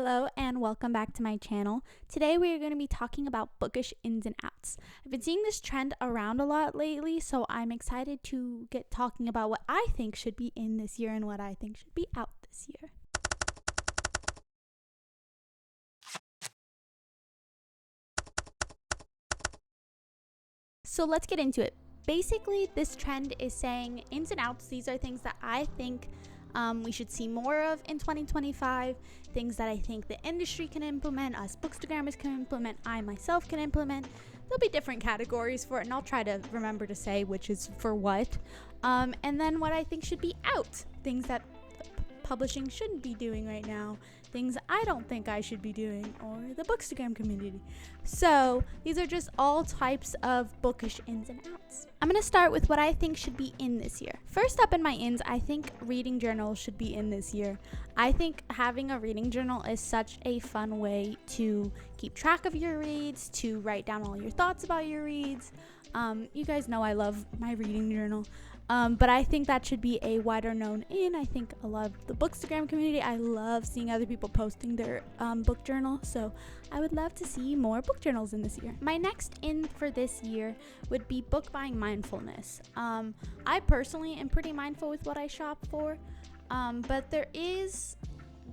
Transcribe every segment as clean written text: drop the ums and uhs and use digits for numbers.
Hello, and welcome back to my channel. Today we are going to be talking about bookish ins and outs. I've been seeing this trend around a lot lately, so I'm excited to get talking about what I think should be in this year and what I think should be out this year. So let's get into it. Basically, this trend is saying ins and outs. These are things that I think we should see more of in 2025, things that I think the industry can implement, us bookstagrammers can implement, I myself can implement. There'll be different categories for it, and I'll try to remember to say which is for what. And then what I think should be out, things that publishing shouldn't be doing right now, things I don't think I should be doing, or the bookstagram community. So these are just all types of bookish ins and outs. I'm going to start with what I think should be in this year. First up in my ins, I think reading journals should be in this year. I think having a reading journal is such a fun way to keep track of your reads, to write down all your thoughts about your reads. You guys know I love my reading journal. But I think that should be a wider known in. I think a lot of the bookstagram community, I love seeing other people posting their book journal. So I would love to see more book journals in this year. My next in for this year would be book buying mindfulness. I personally am pretty mindful with what I shop for. But there is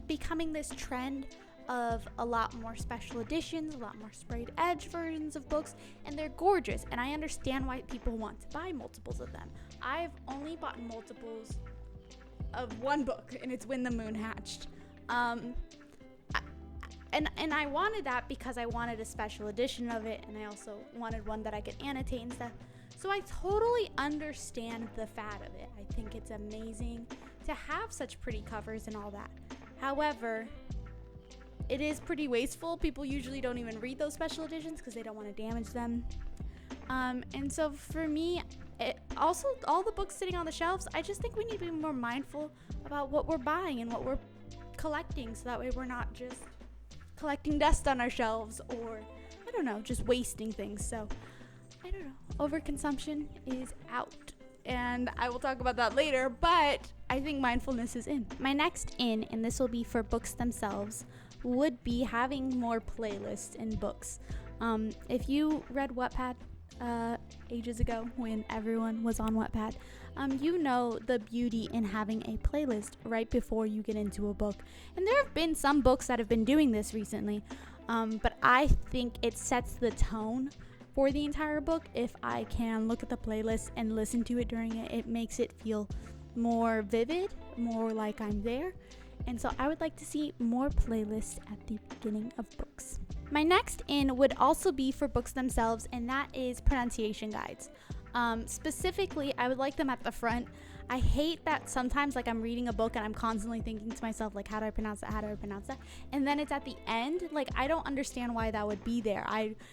becoming this trend of a lot more special editions, a lot more sprayed edge versions of books, and they're gorgeous, and I understand why people want to buy multiples of them. I've only bought multiples of one book, and it's When the Moon Hatched. And I wanted that because I wanted a special edition of it, and I also wanted one that I could annotate and stuff. So I totally understand the fad of it. I think it's amazing to have such pretty covers and all that. However, it is pretty wasteful. People usually don't even read those special editions because they don't want to damage them. And so for me, also all the books sitting on the shelves, I just think we need to be more mindful about what we're buying and what we're collecting, so that way we're not just collecting dust on our shelves, or I don't know, just wasting things. So I don't know, overconsumption is out, and I will talk about that later, but I think mindfulness is in. My next in, and this will be for books themselves, would be having more playlists in books. If you read Wattpad ages ago when everyone was on Wattpad, you know the beauty in having a playlist right before you get into a book. And there have been some books that have been doing this recently, but I think it sets the tone for the entire book. If I can look at the playlist and listen to it during it, it makes it feel more vivid, more like I'm there. And so I would like to see more playlists at the beginning of books. My next in would also be for books themselves, and that is pronunciation guides. Specifically, I would like them at the front. I hate that sometimes, like, I'm reading a book and I'm constantly thinking to myself, like, how do I pronounce that? How do I pronounce that? And then it's at the end. Like, I don't understand why that would be there.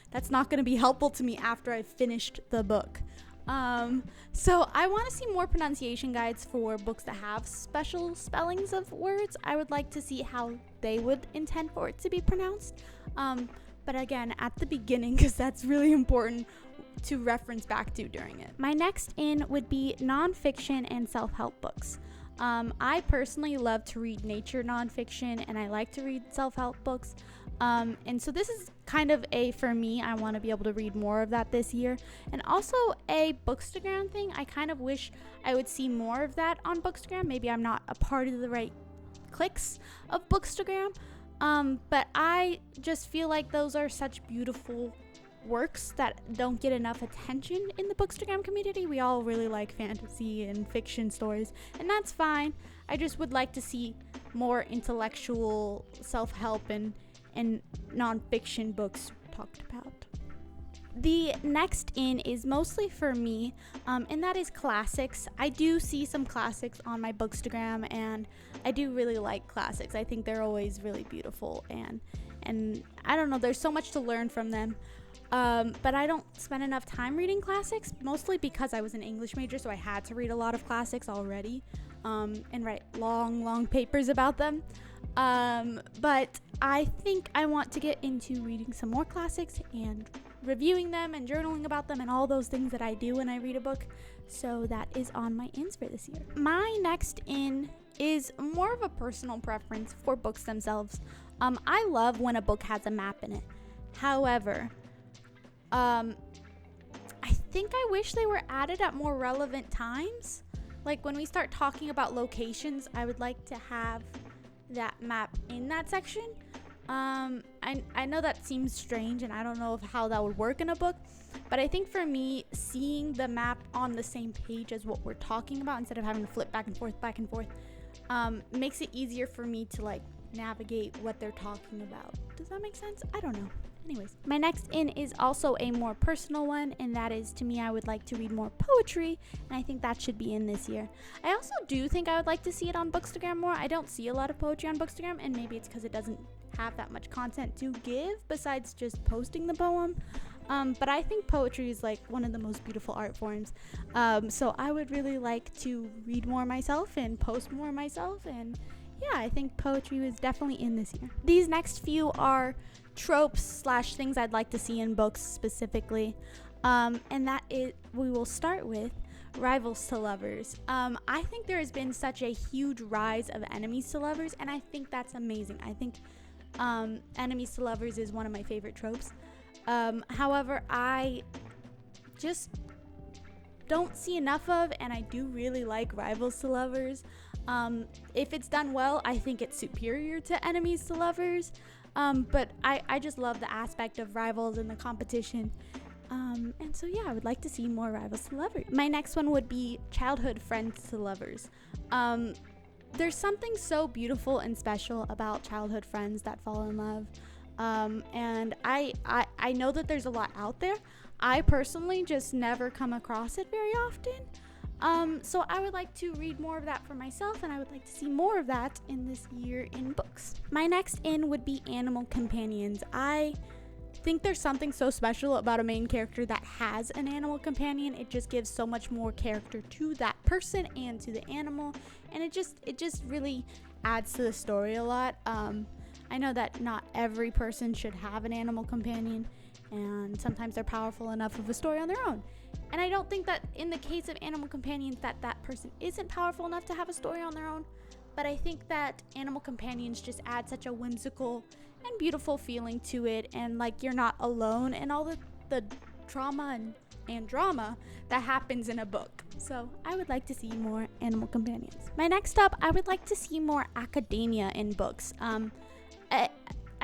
That's not going to be helpful to me after I've finished the book. So I want to see more pronunciation guides for books that have special spellings of words. I would like to see how they would intend for it to be pronounced. But again, at the beginning, because that's really important to reference back to during it. My next in would be nonfiction and self-help books. I personally love to read nature nonfiction, and I like to read self-help books. And so this is kind of for me, I want to be able to read more of that this year. And also a bookstagram thing. I kind of wish I would see more of that on bookstagram. Maybe I'm not a part of the right clicks of bookstagram. But I just feel like those are such beautiful works that don't get enough attention in the bookstagram community. We all really like fantasy and fiction stories, and that's fine. I just would like to see more intellectual self-help and nonfiction books talked about. The next in is mostly for me, and that is classics. I do see some classics on my bookstagram, and I do really like classics. I think they're always really beautiful, and I don't know, there's so much to learn from them. But I don't spend enough time reading classics, mostly because I was an English major, so I had to read a lot of classics already, and write long papers about them. But I think I want to get into reading some more classics and reviewing them and journaling about them and all those things that I do when I read a book. So that is on my ins for this year. My next in is more of a personal preference for books themselves. I love when a book has a map in it. However, I think I wish they were added at more relevant times. Like when we start talking about locations, I would like to have that map in that section. I know that seems strange, and I don't know how that would work in a book, but I think for me, seeing the map on the same page as what we're talking about instead of having to flip back and forth, makes it easier for me to like navigate what they're talking about. Does that make sense? I don't know. Anyways, my next in is also a more personal one, and that is, to me, I would like to read more poetry, and I think that should be in this year. I also do think I would like to see it on Bookstagram more. I don't see a lot of poetry on Bookstagram, and maybe it's because it doesn't have that much content to give besides just posting the poem. But I think poetry is like one of the most beautiful art forms. So I would really like to read more myself and post more myself, and yeah, I think poetry was definitely in this year. These next few are tropes / things I'd like to see in books specifically, and that is, we will start with rivals to lovers. I think there has been such a huge rise of enemies to lovers, and I think that's amazing. I think enemies to lovers is one of my favorite tropes. However, I just don't see enough of, and I do really like rivals to lovers. If it's done well, I think it's superior to enemies to lovers. But I just love the aspect of rivals and the competition. And so, yeah, I would like to see more rivals to lovers. My next one would be childhood friends to lovers. There's something so beautiful and special about childhood friends that fall in love. And I know that there's a lot out there. I personally just never come across it very often. So I would like to read more of that for myself, and I would like to see more of that in this year in books. My next in would be animal companions. I think there's something so special about a main character that has an animal companion. It just gives so much more character to that person and to the animal, and it just really adds to the story a lot. I know that not every person should have an animal companion, and sometimes they're powerful enough of a story on their own. And I don't think that in the case of animal companions that person isn't powerful enough to have a story on their own, but I think that animal companions just add such a whimsical and beautiful feeling to it, and like you're not alone in all the trauma and drama that happens in a book. So I would like to see more animal companions. My next up, I would like to see more academia in books.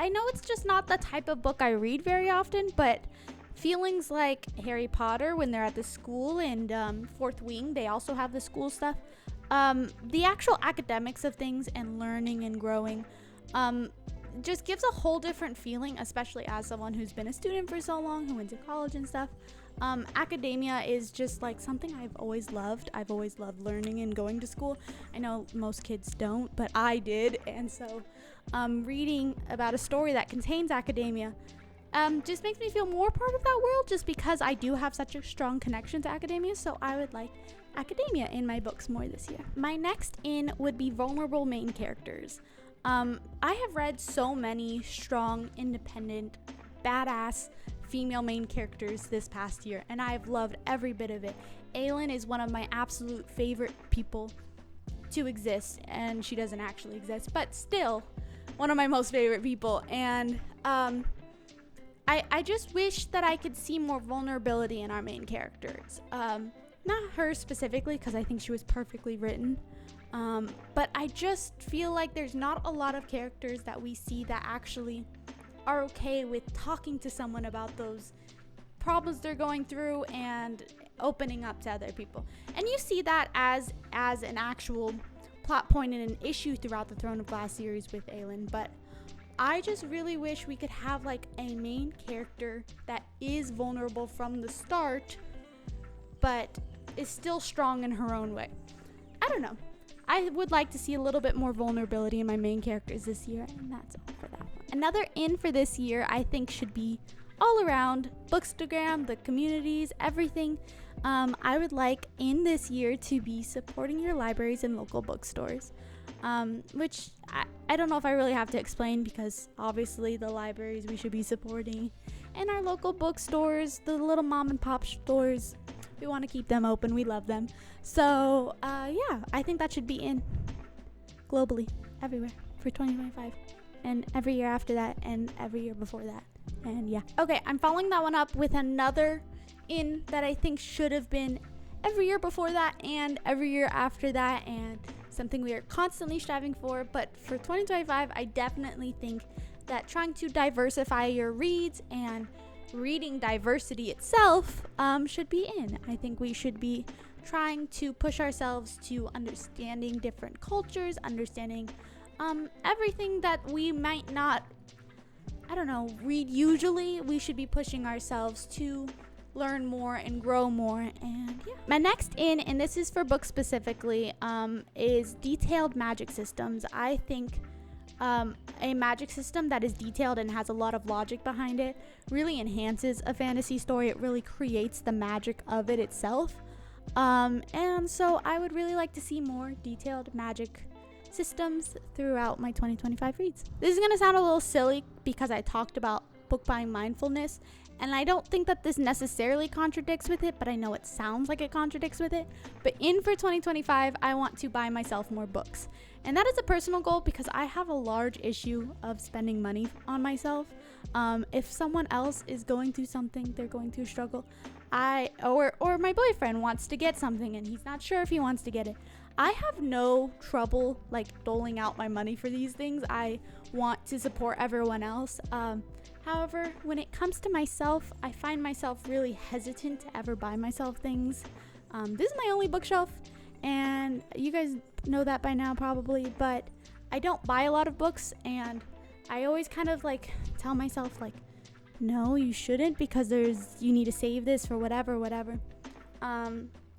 I know it's just not the type of book I read very often, but feelings like Harry Potter when they're at the school, and Fourth Wing, they also have the school stuff. The actual academics of things and learning and growing just gives a whole different feeling, especially as someone who's been a student for so long, who went to college and stuff. Academia is just like something I've always loved. I've always loved learning and going to school. I know most kids don't, but I did, and so reading about a story that contains academia just makes me feel more part of that world, just because I do have such a strong connection to academia. So I would like academia in my books more this year. My next in would be vulnerable main characters. I have read so many strong, independent, badass female main characters this past year, and I've loved every bit of it. Aylin is one of my absolute favorite people to exist, and she doesn't actually exist, but still one of my most favorite people. And I just wish that I could see more vulnerability in our main characters. Not her specifically, because I think she was perfectly written. But I just feel like there's not a lot of characters that we see that actually are okay with talking to someone about those problems they're going through and opening up to other people. And you see that as an actual plot point and an issue throughout the Throne of Glass series with Aelin, but I just really wish we could have like a main character that is vulnerable from the start, but is still strong in her own way. I don't know. I would like to see a little bit more vulnerability in my main characters this year, and that's all for that one. Another in for this year I think should be all around Bookstagram, the communities, everything. I would like in this year to be supporting your libraries and local bookstores, which I don't know if I really have to explain, because obviously the libraries we should be supporting, and our local bookstores, the little mom and pop stores, we want to keep them open. We love them. So yeah, I think that should be in globally, everywhere for 2025. and every year after that, and every year before that. And yeah. Okay, I'm following that one up with another in that I think should have been every year before that and every year after that, and something we are constantly striving for. But for 2025, I definitely think that trying to diversify your reads and reading diversity itself should be in. I think we should be trying to push ourselves to understanding different cultures, understanding everything that we might not, read usually. We should be pushing ourselves to learn more and grow more. And yeah, my next in, and this is for books specifically, is detailed magic systems. I think a magic system that is detailed and has a lot of logic behind it really enhances a fantasy story. It really creates the magic of it itself. And so I would really like to see more detailed magic systems throughout my 2025 reads. This is going to sound a little silly because I talked about book buying mindfulness, and I don't think that this necessarily contradicts with it, but I know it sounds like it contradicts with it. But for 2025, I want to buy myself more books. And that is a personal goal because I have a large issue of spending money on myself. If someone else is going through something, they're going through a struggle, or my boyfriend wants to get something and he's not sure if he wants to get it, I have no trouble doling out my money for these things. I want to support everyone else. However, when it comes to myself, I find myself really hesitant to ever buy myself things. This is my only bookshelf, and you guys know that by now probably, but I don't buy a lot of books, and I always kind of tell myself no, you shouldn't, because you need to save this for whatever.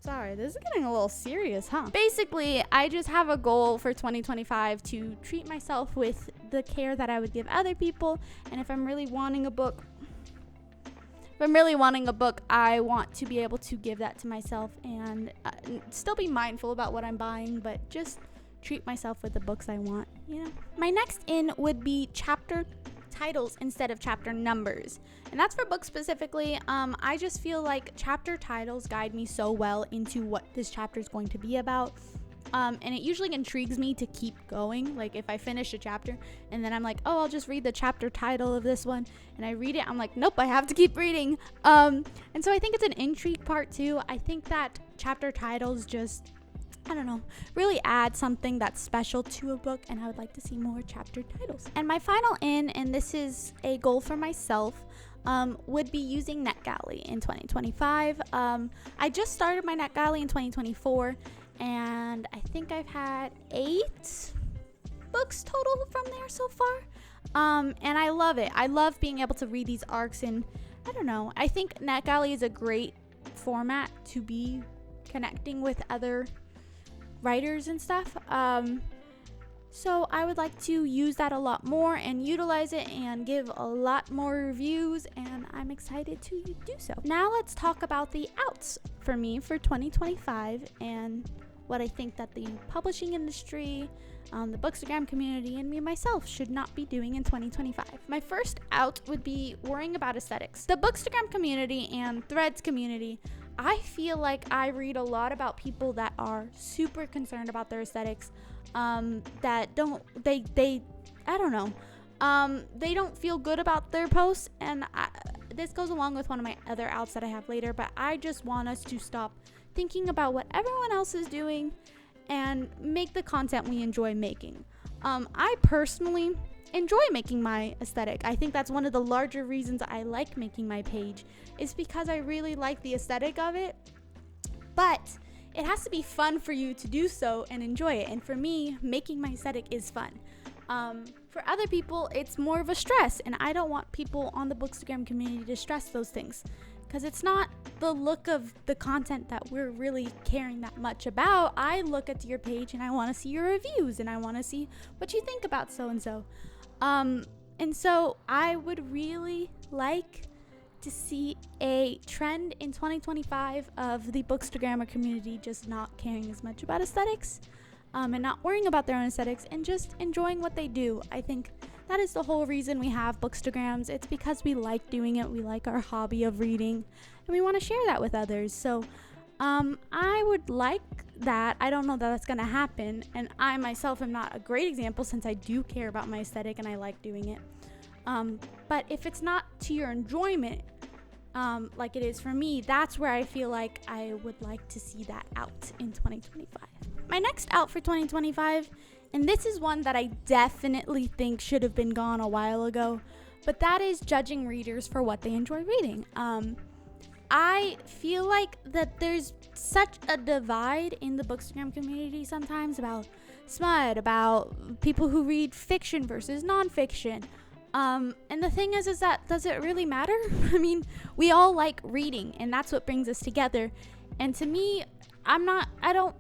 Sorry, this is getting a little serious, huh? Basically, I just have a goal for 2025 to treat myself with the care that I would give other people. And if I'm really wanting a book, I want to be able to give that to myself and still be mindful about what I'm buying, but just treat myself with the books I want, My next in would be chapter titles instead of chapter numbers, and that's for books specifically. I just feel like chapter titles guide me so well into what this chapter is going to be about, and it usually intrigues me to keep going. If I finish a chapter and then I'm I'll just read the chapter title of this one, and I read it, I'm nope, I have to keep reading. And so I think it's an intrigue part too. I think that chapter titles just really add something that's special to a book, and I would like to see more chapter titles. And my final in, and this is a goal for myself, would be using NetGalley in 2025. I just started my NetGalley in 2024, and I think I've had 8 books total from there so far. And I love it. I love being able to read these arcs, and I think NetGalley is a great format to be connecting with other writers and stuff. So I would like to use that a lot more and utilize it and give a lot more reviews, and I'm excited to do so. Now let's talk about the outs for me for 2025 and what I think that the publishing industry, the Bookstagram community, and me myself should not be doing in 2025. My first out would be worrying about aesthetics. The Bookstagram community and Threads community, I feel like I read a lot about people that are super concerned about their aesthetics, that they don't feel good about their posts, and this goes along with one of my other outs that I have later, but I just want us to stop thinking about what everyone else is doing and make the content we enjoy making. I personally enjoy making my aesthetic. I think that's one of the larger reasons I like making my page, is because I really like the aesthetic of it, but it has to be fun for you to do so and enjoy it. And for me, making my aesthetic is fun. For other people, it's more of a stress, and I don't want people on the Bookstagram community to stress those things, because it's not the look of the content that we're really caring that much about. I look at your page and I want to see your reviews, and I want to see what you think about so and so. And so I would really like to see a trend in 2025 of the Bookstagrammer community just not caring as much about aesthetics, and not worrying about their own aesthetics, and just enjoying what they do. I think that is the whole reason we have Bookstagrams. It's because we like doing it. We like our hobby of reading, and we want to share that with others. So I would like that. I don't know that that's going to happen. And I myself am not a great example since I do care about my aesthetic and I like doing it. But if it's not to your enjoyment, like it is for me, that's where I feel like I would like to see that out in 2025. My next out for 2025, and this is one that I definitely think should have been gone a while ago, but that is judging readers for what they enjoy reading. I feel like that there's such a divide in the Bookstagram community sometimes about smut, about people who read fiction versus nonfiction. And the thing is that does it really matter? I mean, we all like reading, and that's what brings us together. And to me, I don't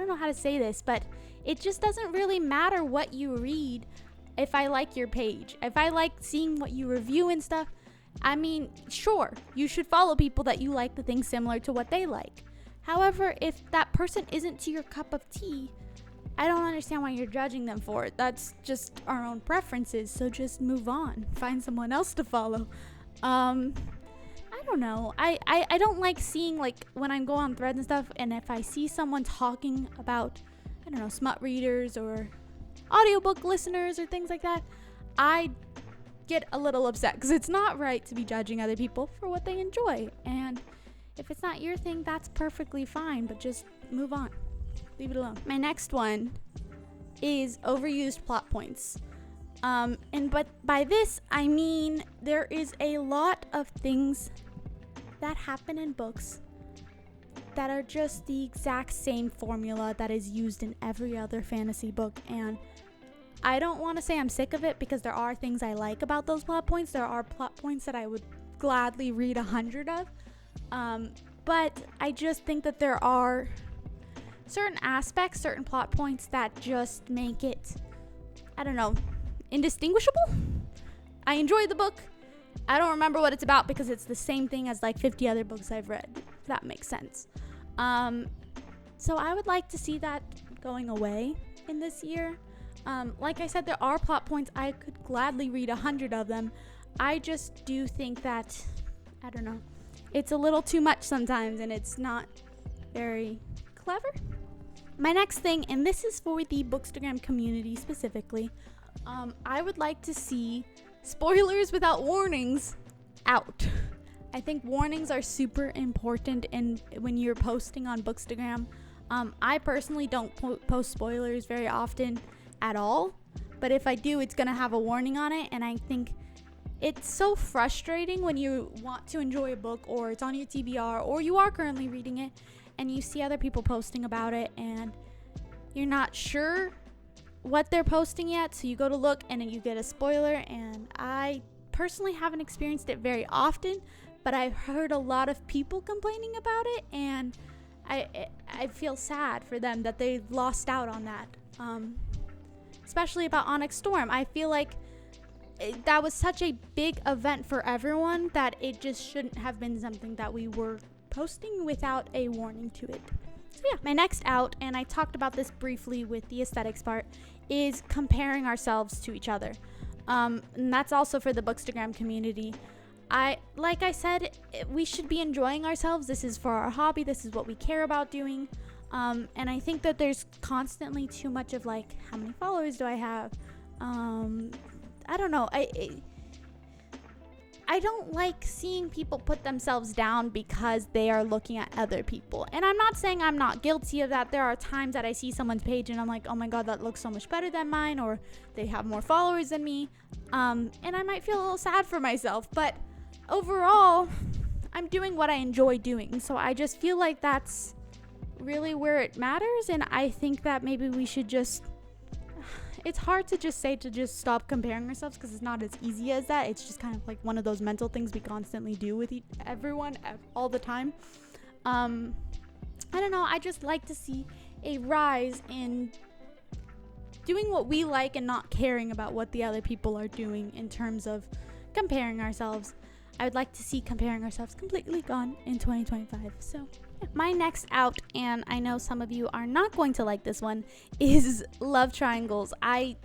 know how to say this, but it just doesn't really matter what you read if I like your page. If I like seeing what you review and stuff, I mean, sure, you should follow people that you like the things similar to what they like. However, if that person isn't to your cup of tea, I don't understand why you're judging them for it. That's just our own preferences, so just move on. Find someone else to follow. I don't know. I don't like seeing, like, when I go on threads and stuff, and if I see someone talking about, I don't know, smut readers or audiobook listeners or things like that, I get a little upset because it's not right to be judging other people for what they enjoy. And if it's not your thing, that's perfectly fine, but just move on. Leave it alone. My next one is overused plot points. But by this, I mean there is a lot of things that happen in books that are just the exact same formula that is used in every other fantasy book, and I don't want to say I'm sick of it because there are things I like about those plot points. There are plot points that I would gladly read 100 of. But I just think that there are certain aspects, certain plot points that just make it, I don't know, indistinguishable. I enjoy the book. I don't remember what it's about because it's the same thing as like 50 other books I've read, if that makes sense. So I would like to see that going away in this year. Like I said, there are plot points. I could gladly read 100 of them. I just do think that, I don't know, it's a little too much sometimes and it's not very clever. My next thing, and this is for the Bookstagram community specifically, I would like to see spoilers without warnings out. I think warnings are super important when you're posting on Bookstagram. I personally don't post spoilers very often at all, but if I do, it's gonna have a warning on it, and I think it's so frustrating when you want to enjoy a book or it's on your TBR or you are currently reading it and you see other people posting about it and you're not sure what they're posting yet, so you go to look and then you get a spoiler. And I personally haven't experienced it very often, but I've heard a lot of people complaining about it, and I feel sad for them that they lost out on that. Especially about Onyx Storm. I feel like that was such a big event for everyone that it just shouldn't have been something that we were posting without a warning to it. So yeah, my next out, and I talked about this briefly with the aesthetics part, is comparing ourselves to each other. And that's also for the Bookstagram community. Like I said, we should be enjoying ourselves. This is for our hobby. This is what we care about doing. And I think that there's constantly too much of like, how many followers do I have? I don't know. I don't like seeing people put themselves down because they are looking at other people. And I'm not saying I'm not guilty of that. There are times that I see someone's page and I'm like, oh my God, that looks so much better than mine, or they have more followers than me. And I might feel a little sad for myself, but overall, I'm doing what I enjoy doing. So I just feel like that's really where it matters. And I think that maybe we should just, it's hard to just say to just stop comparing ourselves because it's not as easy as that. It's just kind of like one of those mental things we constantly do with everyone all the time. I don't know. I just like to see a rise in doing what we like and not caring about what the other people are doing in terms of comparing ourselves. I would like to see comparing ourselves completely gone in 2025. So yeah. My next out, and I know some of you are not going to like this one, is love triangles. I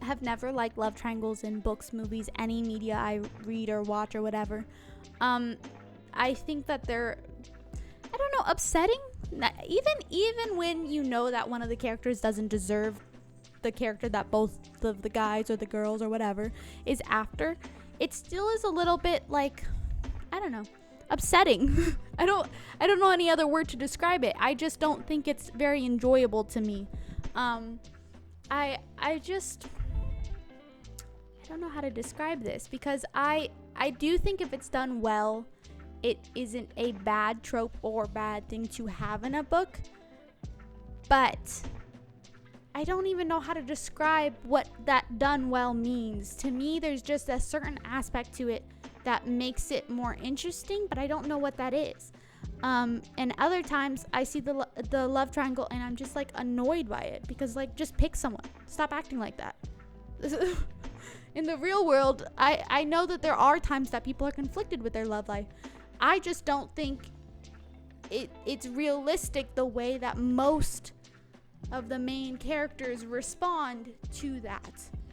have never liked love triangles in books, movies, any media I read or watch or whatever. I think that I don't know, upsetting. Even when you know that one of the characters doesn't deserve the character that both of the guys or the girls or whatever is after, it still is a little bit like, I don't know, upsetting. I don't know any other word to describe it. I just don't think it's very enjoyable to me. I don't know how to describe this, because I do think if it's done well, it isn't a bad trope or bad thing to have in a book. But I don't even know how to describe what that done well means. To me, there's just a certain aspect to it that makes it more interesting, but I don't know what that is. And other times I see the love triangle and I'm just like annoyed by it, because like, just pick someone. Stop acting like that. In the real world, I know that there are times that people are conflicted with their love life. I just don't think it's realistic the way that most of the main characters respond to that.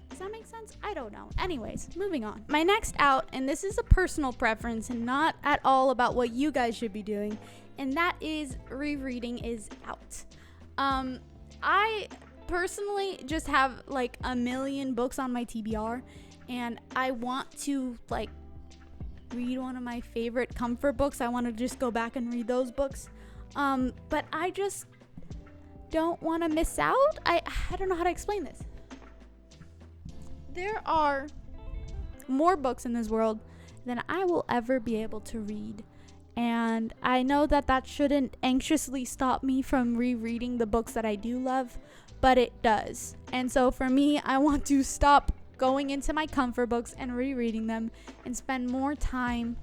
Does that make sense? I don't know. Anyways, moving on. My next out, and this is a personal preference and not at all about what you guys should be doing, and that is rereading is out. I personally just have like a million books on my TBR, and I want to like read one of my favorite comfort books. I want to just go back and read those books. But I just don't want to miss out. I don't know how to explain this. There are more books in this world than I will ever be able to read. And I know that shouldn't anxiously stop me from rereading the books that I do love, but it does. And so for me, I want to stop going into my comfort books and rereading them and spend more time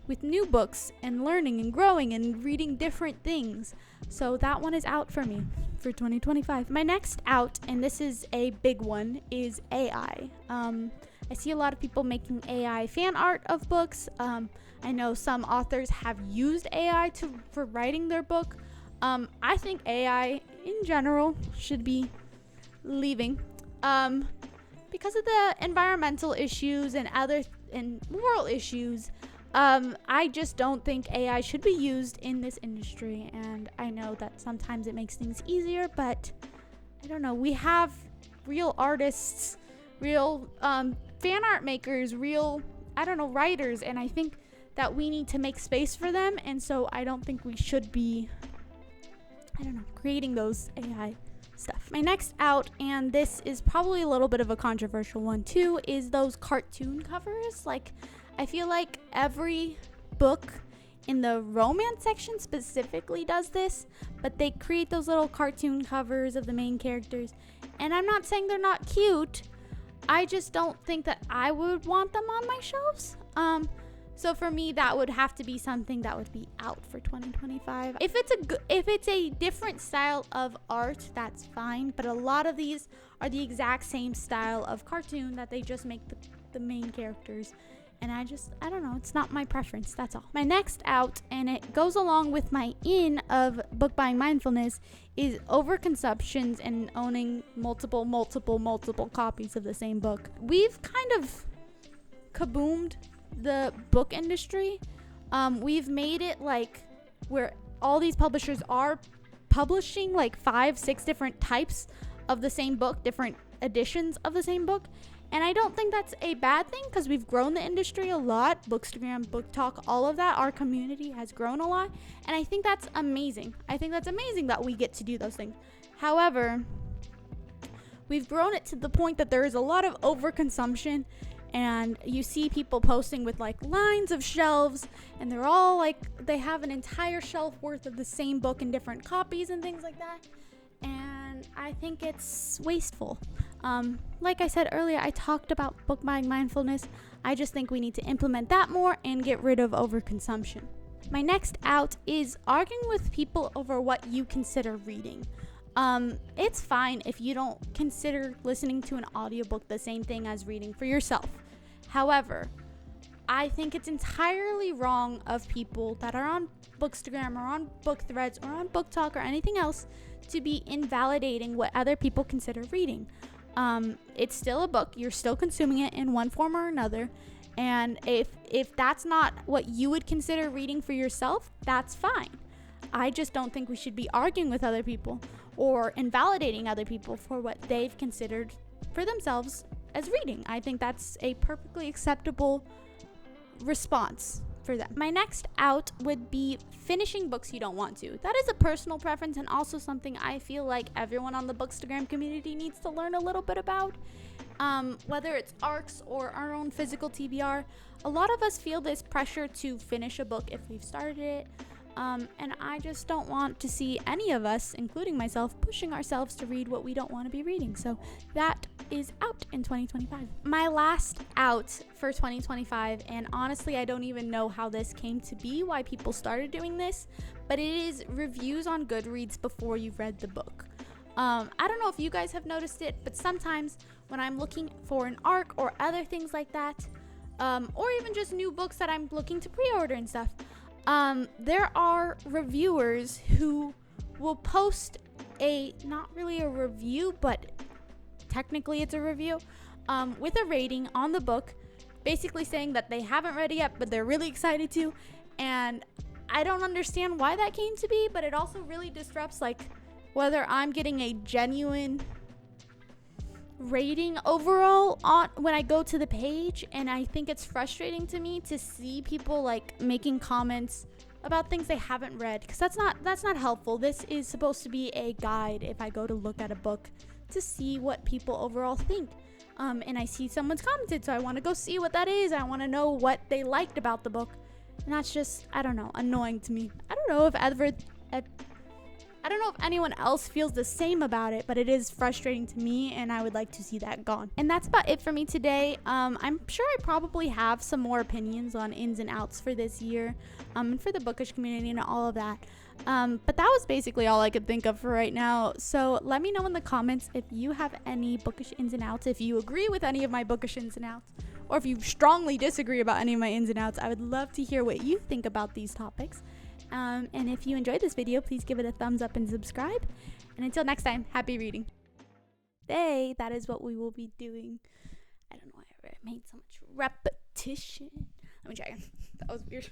with new books and learning and growing and reading different things. So that one is out for me for 2025. My next out, and this is a big one, is AI. I see a lot of people making AI fan art of books. I know some authors have used AI for writing their book. I think AI in general should be leaving because of the environmental issues and moral issues. I just don't think AI should be used in this industry, and I know that sometimes it makes things easier, but I don't know. We have real artists, real fan art makers, real, writers, and I think that we need to make space for them, and so I don't think we should be, creating those AI stuff. My next out, and this is probably a little bit of a controversial one too, is those cartoon covers. Like, I feel like every book in the romance section specifically does this, but they create those little cartoon covers of the main characters. And I'm not saying they're not cute. I just don't think that I would want them on my shelves. So for me, that would have to be something that would be out for 2025. If it's a different style of art, that's fine. But a lot of these are the exact same style of cartoon that they just make the main characters. And I don't know, it's not my preference, that's all. My next out, and it goes along with my in of book buying mindfulness, is overconsumptions and owning multiple copies of the same book. We've kind of kaboomed the book industry. We've made it like where all these publishers are publishing like 5-6 different types of the same book, different editions of the same book. And I don't think that's a bad thing, because we've grown the industry a lot. Bookstagram, Book Talk, all of that. Our community has grown a lot. And I think that's amazing. I think that's amazing that we get to do those things. However, we've grown it to the point that there is a lot of overconsumption. And you see people posting with like lines of shelves. And they're all like, they have an entire shelf worth of the same book in different copies and things like that. And I think it's wasteful. Like I said earlier, I talked about book buying mindfulness. I just think we need to implement that more and get rid of overconsumption. My next out is arguing with people over what you consider reading. It's fine if you don't consider listening to an audiobook the same thing as reading for yourself. However, I think it's entirely wrong of people that are on Bookstagram or on Book Threads or on Book Talk or anything else to be invalidating what other people consider reading. It's still a book. You're still consuming it in one form or another. And if that's not what you would consider reading for yourself, that's fine. I just don't think we should be arguing with other people or invalidating other people for what they've considered for themselves as reading. I think that's a perfectly acceptable response for them. My next out would be finishing books you don't want to. That is a personal preference and also something I feel like everyone on the Bookstagram community needs to learn a little bit about. Whether it's ARCs or our own physical TBR, a lot of us feel this pressure to finish a book if we've started it. And I just don't want to see any of us, including myself, pushing ourselves to read what we don't want to be reading. So that is out in 2025. My last out for 2025, and honestly, I don't even know how this came to be, why people started doing this, but it is reviews on Goodreads before you've read the book. I don't know if you guys have noticed it, but sometimes when I'm looking for an ARC or other things like that, or even just new books that I'm looking to pre-order and stuff, there are reviewers who will post not really a review, but technically it's a review, with a rating on the book, basically saying that they haven't read it yet, but they're really excited to. And I don't understand why that came to be, but it also really disrupts, like, whether I'm getting a genuine rating overall on when I go to the page. And I think it's frustrating to me to see people like making comments about things they haven't read, because that's not helpful. This is supposed to be a guide if I go to look at a book to see what people overall think. And I see someone's commented, so I want to go see what that is. I want to know what they liked about the book, and that's just, I don't know, annoying to me. I don't know if anyone else feels the same about it, but it is frustrating to me, and I would like to see that gone. And that's about it for me today. I'm sure I probably have some more opinions on ins and outs for this year, and for the bookish community and all of that. But that was basically all I could think of for right now. So let me know in the comments if you have any bookish ins and outs, if you agree with any of my bookish ins and outs, or if you strongly disagree about any of my ins and outs. I would love to hear what you think about these topics. And if you enjoyed this video, please give it a thumbs up and subscribe. And until next time, happy reading. Today, that is what we will be doing. I don't know why I made so much repetition. Let me try again. That was weird.